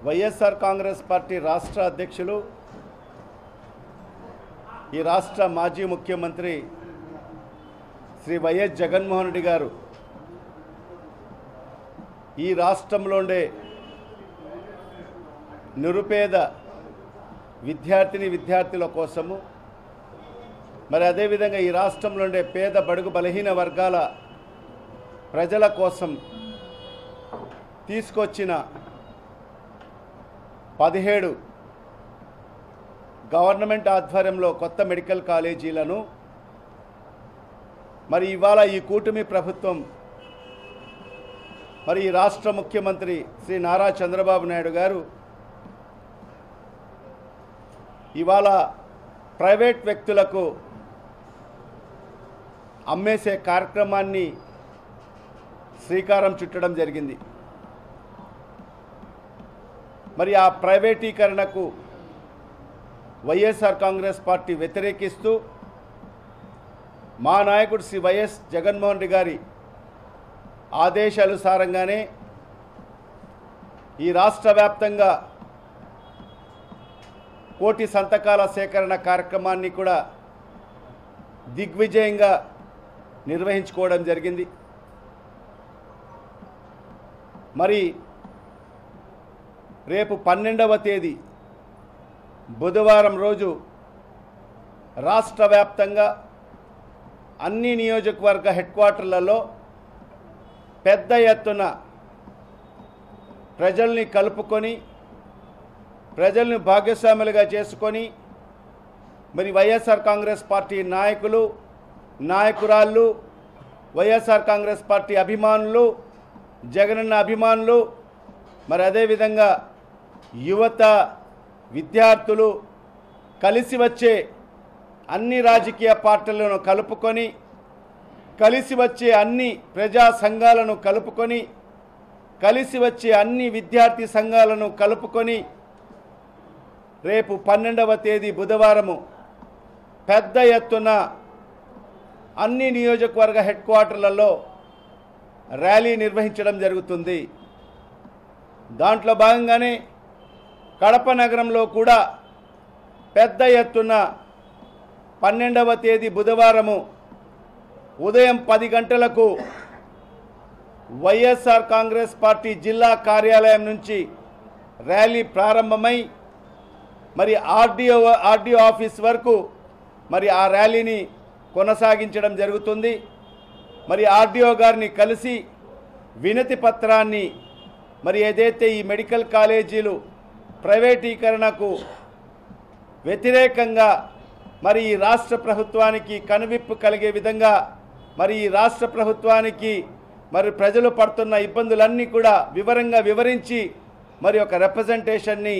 YSR Congress party రాష్ట్ర అధ్యక్షులు ఈ రాష్ట్ర మాజీ ముఖ్యమంత్రి శ్రీ వైఎస్ జగన్మోహన్ రెడ్డి గారు ఈ రాష్ట్రంలో ఉండే నిరుపేద విద్యార్థుల కోసము మరి అదేవిధంగా ఈ రాష్ట్రంలో ఉండే పేద బడుగు బలహీన వర్గాల ప్రజల కోసం తీసుకొచ్చిన 17 గవర్నమెంట్ ఆధ్వర్యంలో కొత్త మెడికల్ కాలేజీలను మరి ఇవాళ ఈ కూటమి ప్రభుత్వం మరి ఈ రాష్ట్ర ముఖ్యమంత్రి శ్రీ నారా చంద్రబాబు నాయుడు గారు ఇవాళ ప్రైవేట్ వ్యక్తులకు అమ్మేసే కార్యక్రమాన్ని శ్రీకారం చుట్టడం జరిగింది. మరి ఆ ప్రైవేటీకరణకు వైఎస్ఆర్ కాంగ్రెస్ పార్టీ వ్యతిరేకిస్తూ మా నాయకుడు శ్రీ వైఎస్ జగన్మోహన్ రెడ్డి గారి ఆదేశానుసారంగానే ఈ రాష్ట్ర వ్యాప్తంగా 1 కోటి సంతకాల సేకరణ కార్యక్రమాన్ని కూడా దిగ్విజయంగా నిర్వహించుకోవడం జరిగింది. మరి రేపు 12వ తేదీ బుధవారం రోజు రాష్ట్ర వ్యాప్తంగా అన్ని నియోజకవర్గ హెడ్ క్వార్టర్లలో పెద్ద ఎత్తున ప్రజల్ని కలుపుకొని ప్రజల్ని భాగస్వాములుగా చేసుకొని మరి వైఎస్ఆర్ కాంగ్రెస్ పార్టీ నాయకులు నాయకురాళ్ళు వైఎస్ఆర్ కాంగ్రెస్ పార్టీ అభిమానులు జగనన్న అభిమానులు మరి అదేవిధంగా యువత విద్యార్థులు కలిసి వచ్చే అన్ని రాజకీయ పార్టీలను కలుపుకొని కలిసి వచ్చే అన్ని ప్రజా సంఘాలను కలుపుకొని కలిసి వచ్చే అన్ని విద్యార్థి సంఘాలను కలుపుకొని రేపు 12వ తేదీ బుధవారము పెద్ద ఎత్తున అన్ని నియోజకవర్గ హెడ్ క్వార్టర్లలో ర్యాలీ నిర్వహించడం జరుగుతుంది. దాంట్లో భాగంగానే కడప నగరంలో కూడా పెద్ద ఎత్తున 12వ తేదీ బుధవారము ఉదయం 10 గంటలకు వైఎస్ఆర్ కాంగ్రెస్ పార్టీ జిల్లా కార్యాలయం నుంచి ర్యాలీ ప్రారంభమై మరి ఆర్డీఓ ఆఫీస్ వరకు మరి ఆ ర్యాలీని కొనసాగించడం జరుగుతుంది. మరి ఆర్డీఓ గారిని కలిసి వినతి పత్రాన్ని మరి ఏదైతే ఈ మెడికల్ కాలేజీలు ప్రైవేటీకరణకు వ్యతిరేకంగా మరి ఈ రాష్ట్ర ప్రభుత్వానికి కనువిప్పు కలిగే విధంగా మరి ఈ రాష్ట్ర ప్రభుత్వానికి మరి ప్రజలు పడుతున్న ఇబ్బందులన్నీ కూడా వివరంగా వివరించి మరి ఒక రిప్రజెంటేషన్ని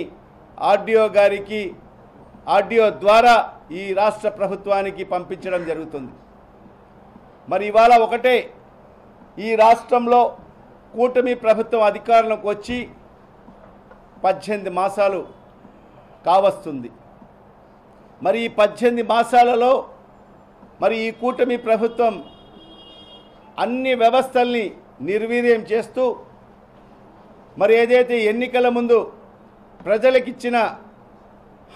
ఆర్డీఓ ద్వారా ఈ రాష్ట్ర ప్రభుత్వానికి పంపించడం జరుగుతుంది. మరి ఇవాళ ఒకటే ఈ రాష్ట్రంలో కూటమి ప్రభుత్వం అధికారంలోకి వచ్చి 18 మాసాలు కావస్తుంది. మరి ఈ 18 మాసాలలో మరి ఈ కూటమి ప్రభుత్వం అన్ని వ్యవస్థల్ని నిర్వీర్యం చేస్తూ మరి ఏదైతే ఎన్నికల ముందు ప్రజలకిచ్చిన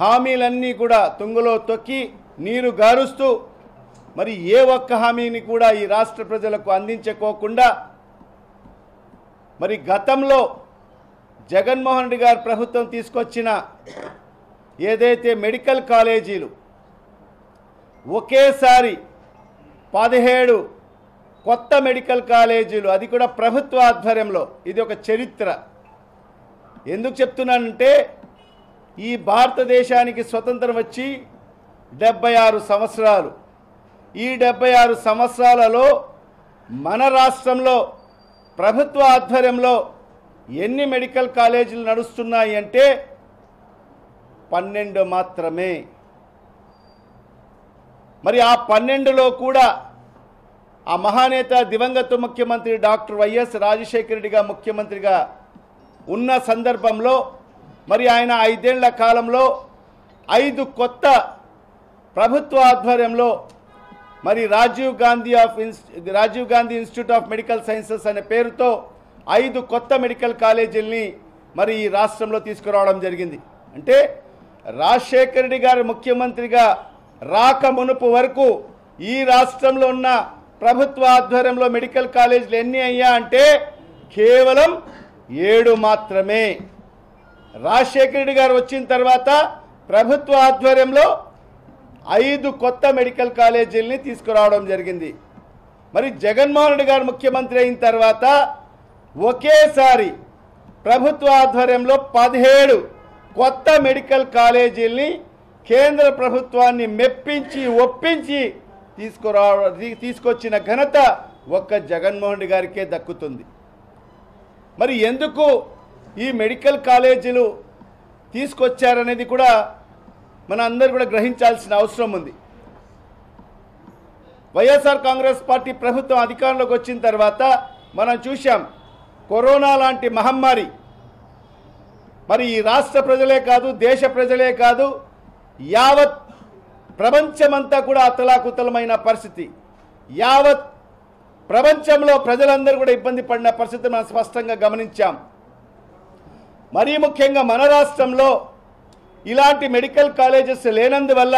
హామీలన్నీ కూడా తుంగలో తొక్కి నీరు గారుస్తూ మరి ఏ ఒక్క హామీని కూడా ఈ రాష్ట్ర ప్రజలకు అందించుకోకుండా మరి గతంలో జగన్మోహన్ రెడ్డి గారి ప్రభుత్వం తీసుకొచ్చిన ఏదైతే మెడికల్ కాలేజీలు ఒకేసారి 17 కొత్త మెడికల్ కాలేజీలు, అది కూడా ప్రభుత్వ ఆధ్వర్యంలో, ఇది ఒక చరిత్ర. ఎందుకు చెప్తున్నానంటే ఈ భారతదేశానికి స్వతంత్రం వచ్చి 76 సంవత్సరాలు. ఈ 76 సంవత్సరాలలో మన రాష్ట్రంలో ప్రభుత్వ ఆధ్వర్యంలో ఎన్ని మెడికల్ కాలేజీలు నడుస్తున్నాయి అంటే 12 మాత్రమే. మరి ఆ 12లో కూడా ఆ మహానేత దివంగత ముఖ్యమంత్రి డాక్టర్ వైఎస్ రాజశేఖర రెడ్డిగా ముఖ్యమంత్రిగా ఉన్న సందర్భంలో మరి ఆయన 5 ఏళ్ల కాలంలో 5 కొత్త ప్రభుత్వ ఆధ్వర్యంలో మరి Rajiv Gandhi institute of medical sciences అనే పేరుతో 5 కొత్త మెడికల్ కాలేజీల్ని మరి ఈ రాష్ట్రంలో తీసుకురావడం జరిగింది. అంటే రాజశేఖర రెడ్డి గారు ముఖ్యమంత్రిగా రాక మునుపు వరకు ఈ రాష్ట్రంలో ఉన్న ప్రభుత్వ ఆధ్వర్యంలో మెడికల్ కాలేజీలు ఎన్ని అయ్యా అంటే కేవలం 7 మాత్రమే. రాజశేఖర రెడ్డి గారు వచ్చిన తర్వాత ప్రభుత్వ ఆధ్వర్యంలో 5 కొత్త మెడికల్ కాలేజీలని తీసుకురావడం జరిగింది. మరి జగన్మోహన్ రెడ్డి గారు ముఖ్యమంత్రి అయిన తర్వాత ఒకేసారి ప్రభుత్వ ఆధ్వర్యంలో 17 కొత్త మెడికల్ కాలేజీల్ని కేంద్ర ప్రభుత్వాన్ని మెప్పించి ఒప్పించి తీసుకొచ్చిన ఘనత ఒక్క జగన్మోహన్ రెడ్డి గారికే దక్కుతుంది. మరి ఎందుకు ఈ మెడికల్ కాలేజీలు తీసుకొచ్చారనేది కూడా మన అందరూ కూడా గ్రహించాల్సిన అవసరం ఉంది. వైఎస్ఆర్ కాంగ్రెస్ పార్టీ ప్రభుత్వం అధికారంలోకి వచ్చిన తర్వాత మనం చూశాం కరోనా లాంటి మహమ్మారి మరి ఈ రాష్ట్ర ప్రజలే కాదు, దేశ ప్రజలే కాదు, యావత్ ప్రపంచమంతా కూడా అతలాకుతలమైన పరిస్థితి. యావత్ ప్రపంచంలో ప్రజలందరూ కూడా ఇబ్బంది పడిన పరిస్థితి మనం స్పష్టంగా గమనించాం. మరీ ముఖ్యంగా మన రాష్ట్రంలో ఇలాంటి మెడికల్ కాలేజెస్ లేనందువల్ల,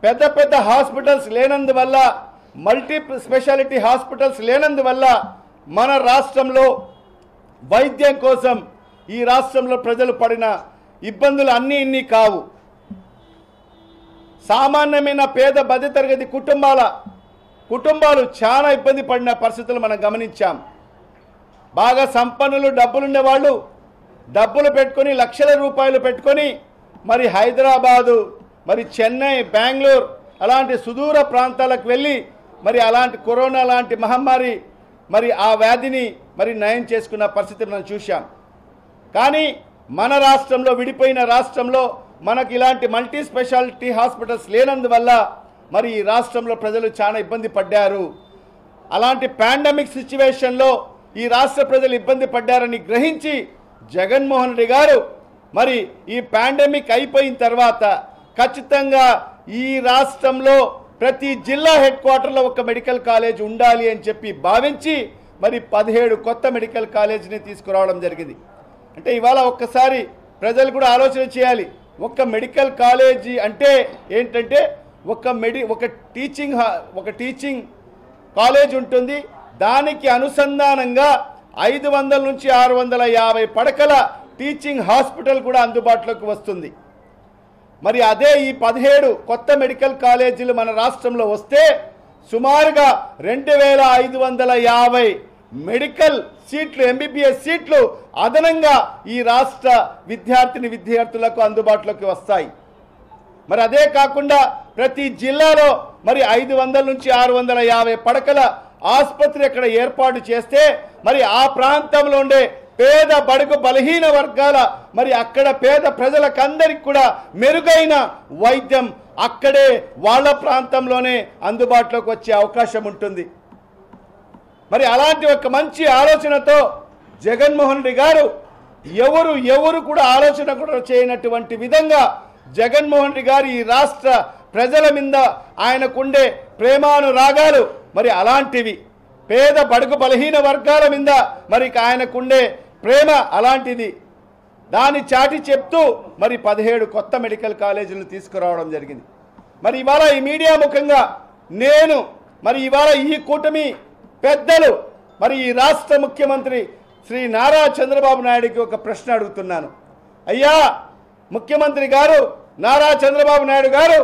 పెద్ద పెద్ద హాస్పిటల్స్ లేనందువల్ల, మల్టీ స్పెషాలిటీ హాస్పిటల్స్ లేనందువల్ల మన రాష్ట్రంలో వైద్యం కోసం ఈ రాష్ట్రంలో ప్రజలు పడిన ఇబ్బందులు అన్నీ ఇన్ని కావు. సామాన్యమైన పేద మధ్యతరగతి కుటుంబాలు చాలా ఇబ్బంది పడిన పరిస్థితులు మనం గమనించాం. బాగా సంపన్నులు, డబ్బులుండే వాళ్ళు డబ్బులు పెట్టుకొని లక్షల రూపాయలు పెట్టుకొని మరి హైదరాబాదు, మరి చెన్నై, బెంగళూరు అలాంటి సుదూర ప్రాంతాలకు వెళ్ళి మరి అలాంటి కరోనా లాంటి మహమ్మారి మరి ఆ వ్యాధిని మరి నయం చేసుకున్న పరిస్థితి మనం చూశాం. కానీ మన రాష్ట్రంలో, విడిపోయిన రాష్ట్రంలో మనకు ఇలాంటి మల్టీ స్పెషాలిటీ హాస్పిటల్స్ లేనందువల్ల మరి ఈ రాష్ట్రంలో ప్రజలు చాలా ఇబ్బంది పడ్డారు. అలాంటి పాండమిక్ సిచ్యువేషన్లో ఈ రాష్ట్ర ప్రజలు ఇబ్బంది పడ్డారని గ్రహించి జగన్మోహన్ రెడ్డి గారు మరి ఈ పాండమిక్ అయిపోయిన తర్వాత ఖచ్చితంగా ఈ రాష్ట్రంలో ప్రతి జిల్లా హెడ్ క్వార్టర్లో ఒక మెడికల్ కాలేజ్ ఉండాలి అని చెప్పి భావించి మరి 17 కొత్త మెడికల్ కాలేజీని తీసుకురావడం జరిగింది. అంటే ఇవాళ ఒక్కసారి ప్రజలు కూడా ఆలోచన చేయాలి. ఒక మెడికల్ కాలేజీ అంటే ఏంటంటే ఒక టీచింగ్ కాలేజ్ ఉంటుంది. దానికి అనుసంధానంగా 500 నుంచి 650 పడకల టీచింగ్ హాస్పిటల్ కూడా అందుబాటులోకి వస్తుంది. మరి అదే ఈ 17 కొత్త మెడికల్ కాలేజీలు మన రాష్ట్రంలో వస్తే సుమారుగా 2550 మెడికల్ సీట్లు, ఎంబీబీఎస్ సీట్లు అదనంగా ఈ రాష్ట్ర విద్యార్థులకు అందుబాటులోకి వస్తాయి. మరి అదే కాకుండా ప్రతి జిల్లాలో మరి 500 నుంచి 650 పడకల ఆసుపత్రి అక్కడ ఏర్పాటు చేస్తే మరి ఆ ప్రాంతంలో ఉండే పేద బడుగు బలహీన వర్గాల మరి అక్కడ పేద ప్రజలకందరికి కూడా మెరుగైన వైద్యం అక్కడే వాళ్ళ ప్రాంతంలోనే అందుబాటులోకి వచ్చే అవకాశం ఉంటుంది. మరి అలాంటి ఒక మంచి ఆలోచనతో జగన్మోహన్ రెడ్డి గారు ఎవరు కూడా ఆలోచన కూడా చేయనటువంటి విధంగా జగన్మోహన్ రెడ్డి గారు ఈ రాష్ట్ర ప్రజల మీద ఆయనకుండే ప్రేమానురాగాలు మరి అలాంటివి, పేద బడుగు బలహీన వర్గాల మీద మరి ఆయనకుండే ప్రేమ అలాంటిది. దాన్ని చాటి చెప్తూ మరి 17 కొత్త మెడికల్ కాలేజీలు తీసుకురావడం జరిగింది. మరి ఇవాళ ఈ మీడియా ముఖంగా నేను మరి ఇవాళ ఈ కూటమి పెద్దలు మరి ఈ రాష్ట్ర ముఖ్యమంత్రి శ్రీ నారా చంద్రబాబు నాయుడుకి ఒక ప్రశ్న అడుగుతున్నాను. అయ్యా ముఖ్యమంత్రి గారు, నారా చంద్రబాబు నాయుడు గారు,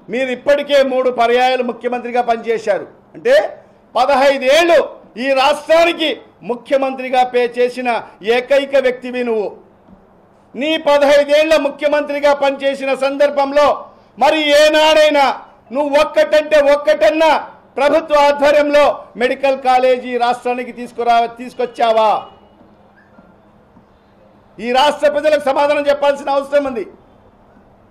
మీరు ఇప్పటికే 3 పర్యాయాలు ముఖ్యమంత్రిగా పనిచేశారు. అంటే 15 ఏళ్ళు ఈ రాష్ట్రానికి ముఖ్యమంత్రిగా చేసిన ఏకైక వ్యక్తివి నువ్వు. నీ 15 ఏళ్ల ముఖ్యమంత్రిగా పనిచేసిన సందర్భంలో మరి ఏనాడైనా నువ్వు ఒక్కటన్నా ప్రభుత్వ ఆధ్వర్యంలో మెడికల్ కాలేజీ రాష్ట్రానికి తీసుకొచ్చావా? ఈ రాష్ట్ర ప్రజలకు సమాధానం చెప్పాల్సిన అవసరం ఉంది.